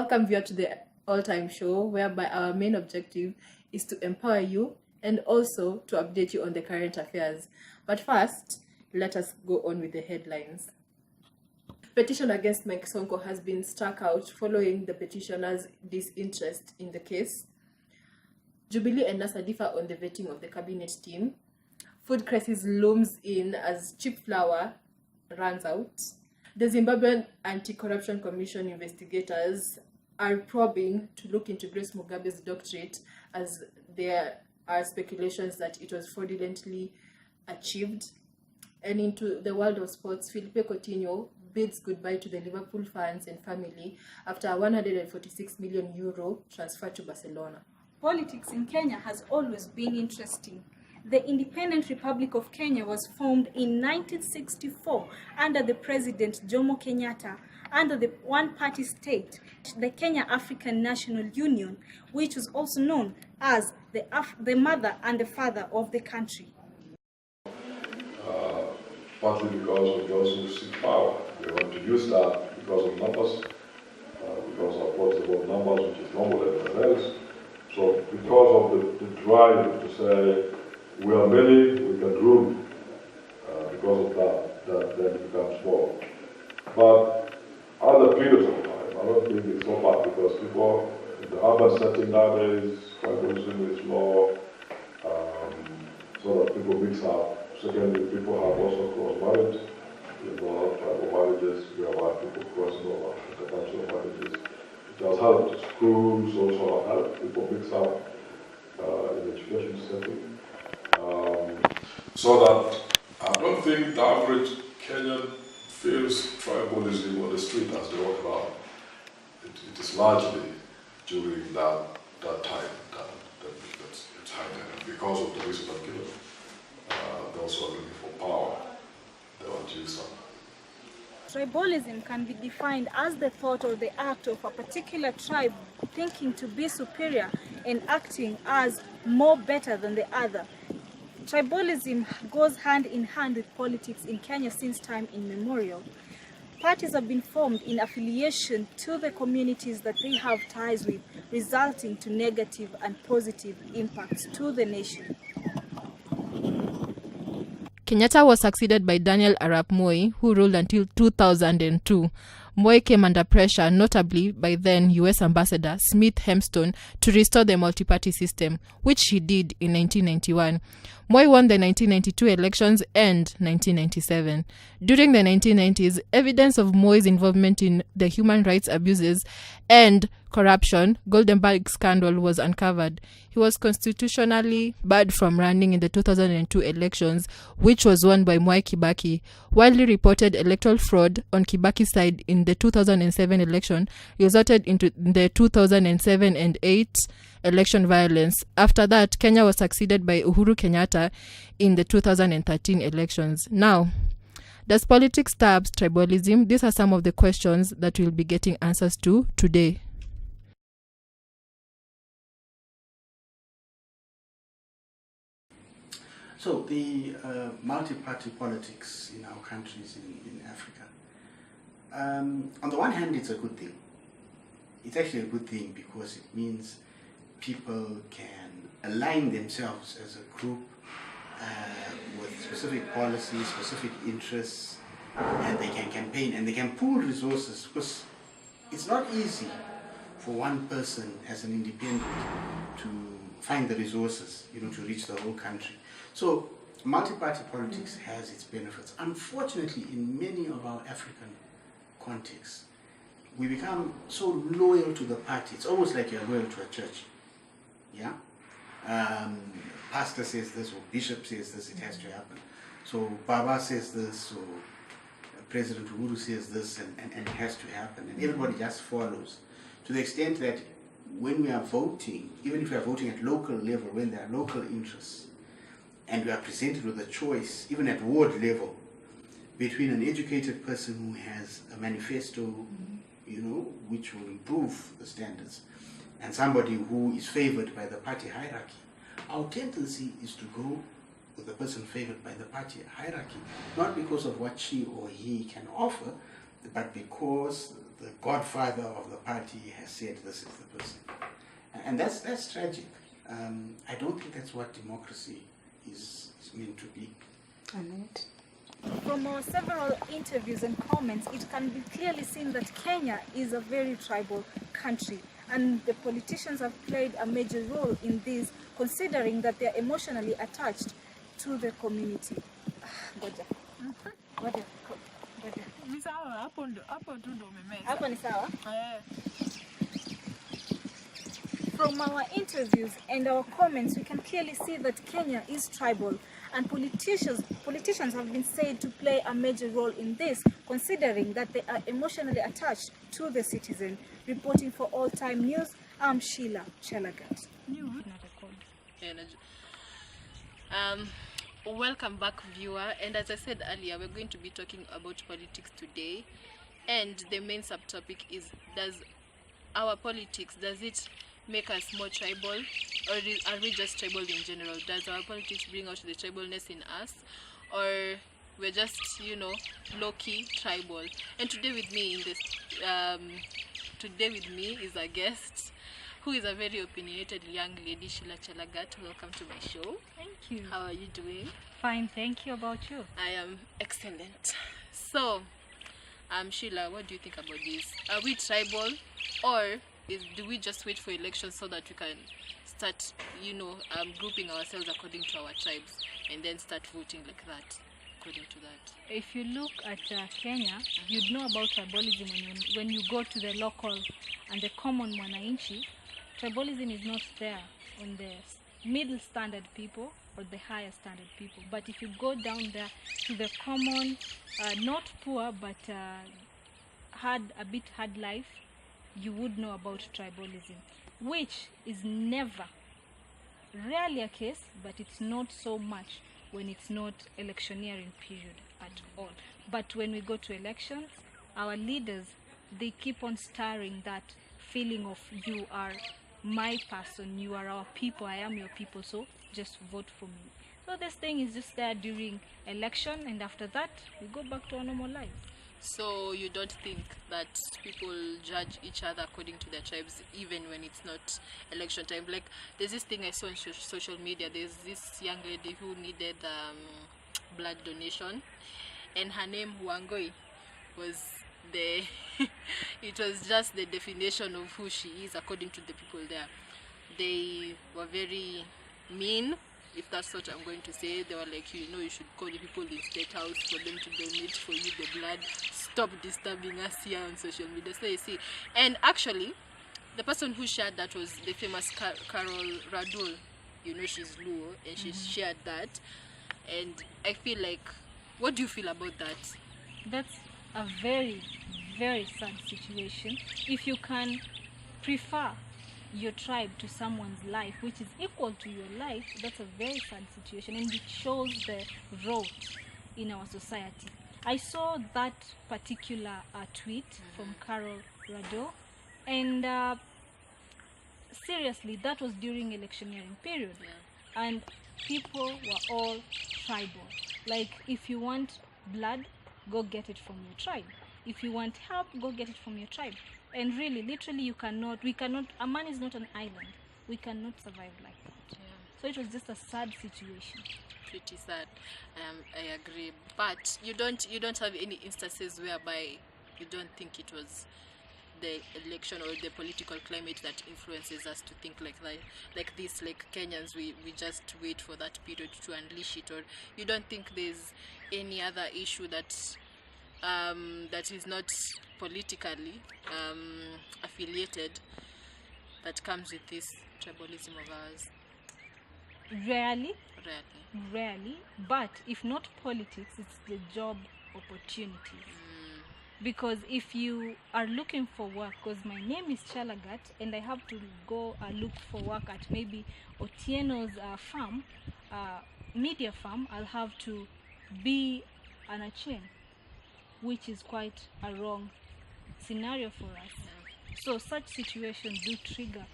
Welcome viewer to the All Time Show, whereby our main objective is to empower you and also to update you on the current affairs. But first, let us go on with the headlines. Petition against Mike Sonko has been struck out following the petitioner's disinterest in the case. Jubilee and NASA differ on the vetting of the cabinet team. Food crisis looms in as cheap flour runs out. The Zimbabwean Anti-Corruption Commission investigators are probing to look into Grace Mugabe's doctorate, as there are speculations that it was fraudulently achieved. And into the world of sports, Philippe Coutinho bids goodbye to the Liverpool fans and family after a €146 million transfer to Barcelona. Politics in Kenya has always been interesting. The Independent Republic of Kenya was formed in 1964 under the President Jomo Kenyatta, under the one-party state, the Kenya African National Union, which was also known as the mother and the father of the country. Partly because we also seek power. We want to use that because of numbers, because our thoughts about numbers, which is normal than everything else. So because of the drive to say, we are many, we can rule, because of that then it becomes more. But other periods of time, I don't think it's so bad, because people in the urban setting nowadays, tribalism is more, so that people mix up. Secondly, people have also cross-marriage. There's a lot of tribal marriages. We have had people crossing over intercultural marriages. It has helped. Schools also have helped people mix up in the education setting. So that I don't think the average Kenyan feels tribalism on the street as they walk around. It is largely during that time that it's happening. Because of the reason I'm given, those who are looking for power, they want to use that. Tribalism can be defined as the thought or the act of a particular tribe thinking to be superior and acting as more better than the other. Tribalism goes hand in hand with politics in Kenya since time immemorial. Parties have been formed in affiliation to the communities that they have ties with, resulting to negative and positive impacts to the nation. Kenyatta was succeeded by Daniel Arap Moi, who ruled until 2002. Moi came under pressure, notably by then US Ambassador Smith Hempstone, to restore the multi-party system, which he did in 1991. Moi won the 1992 elections and 1997. During the 1990s, evidence of Moi's involvement in the human rights abuses and corruption, Goldenberg scandal, was uncovered. He was constitutionally barred from running in the 2002 elections, which was won by Mwai Kibaki. Widely reported electoral fraud on Kibaki's side in the 2007 election resulted into the 2007 and 8 election violence. After that, Kenya was succeeded by Uhuru Kenyatta in the 2013 elections. Now, does politics stir up tribalism? These are some of the questions that we'll be getting answers to today. So the multi-party politics in our countries in Africa, on the one hand, it's a good thing. It's actually a good thing because it means people can align themselves as a group with specific policies, specific interests, and they can campaign and they can pool resources, because it's not easy for one person as an independent to find the resources, to reach the whole country. So multi-party politics has its benefits. Unfortunately, in many of our African contexts, we become so loyal to the party. It's almost like you're loyal to a church. Yeah? Pastor says this, or bishop says this, it has to happen. So Baba says this, or President Uhuru says this, and it has to happen. And everybody just follows. To the extent that when we are voting, even if we are voting at local level, when there are local interests, and we are presented with a choice, even at ward level, between an educated person who has a manifesto, which will improve the standards, and somebody who is favored by the party hierarchy, our tendency is to go with the person favored by the party hierarchy, not because of what she or he can offer, but because the godfather of the party has said this is the person. And that's tragic. I don't think that's what democracy is meant to be. From our several interviews and comments, it can be clearly seen that Kenya is a very tribal country, and the politicians have played a major role in this, considering that they are emotionally attached to the community. Ngoja. Ngoja. Ni sawa, hapo tu ndo umemeza. Hapa ni sawa? Eh. From our interviews and our comments, we can clearly see that Kenya is tribal, and politicians have been said to play a major role in this, considering that they are emotionally attached to the citizen. Reporting for All Time News, I'm Sheila Chelagat. Welcome back, viewer, and as I said earlier, we're going to be talking about politics today, and the main subtopic is, does our politics, does it make us more tribal, or are we just tribal in general? Does our politics bring out the tribalness in us, or we're just, you know, low-key tribal? And today with me in this is a guest who is a very opinionated young lady, Sheila Chelagat. Welcome to my show. Thank you. How are you doing? Fine, thank you. About you? I am excellent. So, Sheila, what do you think about this? Are we tribal, or do we just wait for elections so that we can start, you know, grouping ourselves according to our tribes and then start voting like that, according to that? If you look at Kenya, you'd know about tribalism when you go to the local and the common mwananchi. Tribalism is not there on the middle standard people or the higher standard people. But if you go down there to the common, not poor, but had a bit hard life, you would know about tribalism, which is rarely a case, but it's not so much when it's not electioneering period at all. But when we go to elections, our leaders, they keep on stirring that feeling of, you are my person, you are our people, I am your people, so just vote for me. So this thing is just there during election, and after that we go back to our normal life. So you don't think that people judge each other according to their tribes, even when it's not election time? Like, there's this thing I saw on social media. There's this young lady who needed blood donation, and her name Wangoi was it was just the definition of who she is according to the people there. They were very mean, if that's what I'm going to say. They were like, you know, you should call the people in State House for them to donate for you the blood. Stop disturbing us here on social media. So you see, and actually the person who shared that was the famous Carol Radul. You know, she's Luo, and she shared that, and I feel like, what do you feel about that? That's a very, very sad situation. If you can prefer your tribe to someone's life which is equal to your life, that's a very sad situation, and it shows the rot in our society. I saw that particular tweet from Carol Rado, and seriously, that was during electioneering period, and people were all tribal. Like, if you want blood, go get it from your tribe. If you want help, go get it from your tribe. And really, literally, we cannot, a man is not an island. We cannot survive like that. So it was just a sad situation. Pretty sad. I agree. But you don't have any instances whereby you don't think it was the election or the political climate that influences us to think like that, like this, like Kenyans, we just wait for that period to unleash it? Or you don't think there's any other issue that that is not politically affiliated that comes with this tribalism of ours? Rarely, but if not politics, it's the job opportunities. Because if you are looking for work, because my name is Chelagat and I have to go look for work at maybe Otieno's farm, media farm, I'll have to be an Achen, which is quite a wrong scenario for us. So such situations do trigger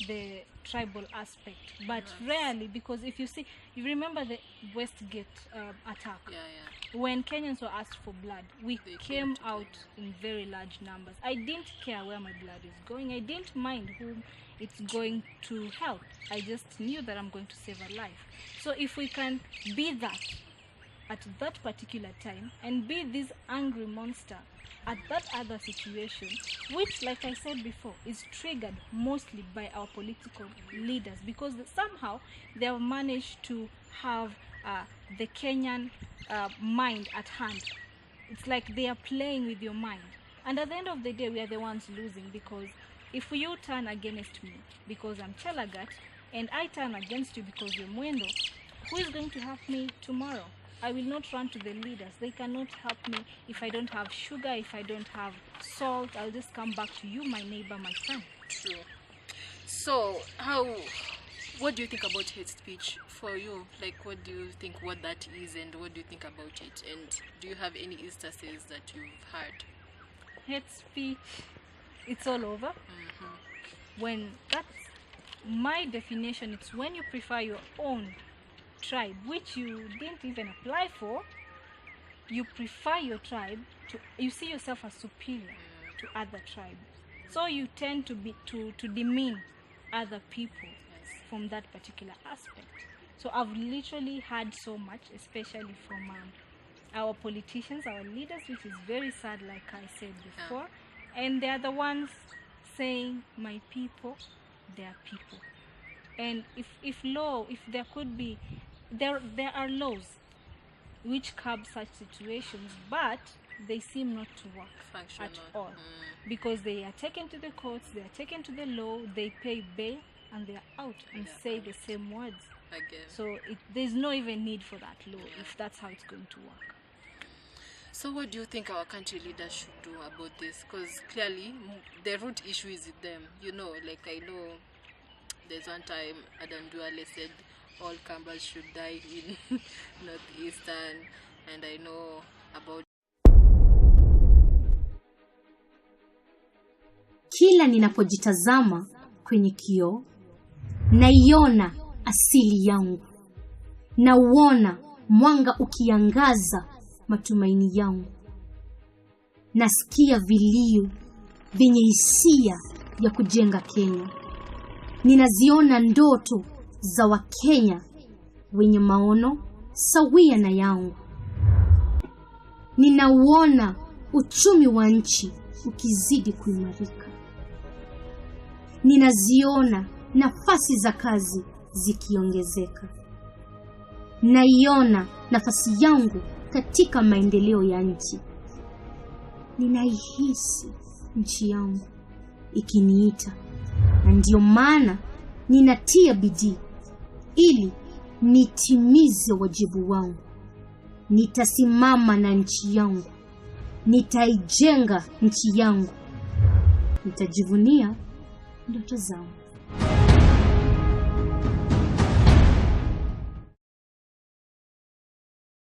the tribal aspect, but rarely, because if you see, you remember the Westgate attack. when Kenyans were asked for blood, we came out in very large numbers. I didn't care where my blood is going. I didn't mind whom it's going to help. I just knew that I'm going to save a life. So if we can be that at that particular time and be this angry monster at that other situation, which, like I said before, is triggered mostly by our political leaders, because somehow they have managed to have the Kenyan mind at hand. It's like they are playing with your mind, and at the end of the day we are the ones losing, because if you turn against me because I'm Chelagat and I turn against you because you're Mwendo, who is going to help me tomorrow? I will not run to the leaders. They cannot help me. If I don't have sugar, if I don't have salt, I'll just come back to you, my neighbor, my friend. True. So what do you think about hate speech for you? Like, what do you think what that is, and what do you think about it? And do you have any instances that you've heard? Hate speech, it's all over. When that's my definition, it's when you prefer your own tribe, which you didn't even apply for. You prefer your tribe you see yourself as superior to other tribes, so you tend to demean other people from that particular aspect. So I've literally heard so much, especially from our politicians, our leaders, which is very sad, like I said before. And they are the ones saying, my people, they are people. And if there could be, there are laws which curb such situations, but they seem not to work at all, because they are taken to the courts, they are taken to the law, they pay bail, and they are out and say the same words again. So there's no even need for that law if that's how it's going to work. So what do you think our country leaders should do about this? Because clearly the root issue is with them. You know, like I know there's one time Adan Duale said all Kambas should die in Northeastern, and I know about. Kila ninapojitazama kwenye kioo, naiona asili yangu, nauona mwanga ukiangaza matumaini yangu, nasikia vilio vyenye hisia ya kujenga Kenya, ninaziona ndoto za Wakenya wenye maono sawia na yangu, ninauona uchumi wa nchi ukizidi kuimarika, ninaziona nafasi za kazi zikiongezeka, naiona nafasi yangu katika maendeleo ya nchi, ninaihisi nchi yangu ikiniita, na ndio maana ninatia bidii ili nitimize wajibu wangu. Nitasimama na nchi yangu, nitaijenga nchi yangu, nitajivunia ndoto zangu.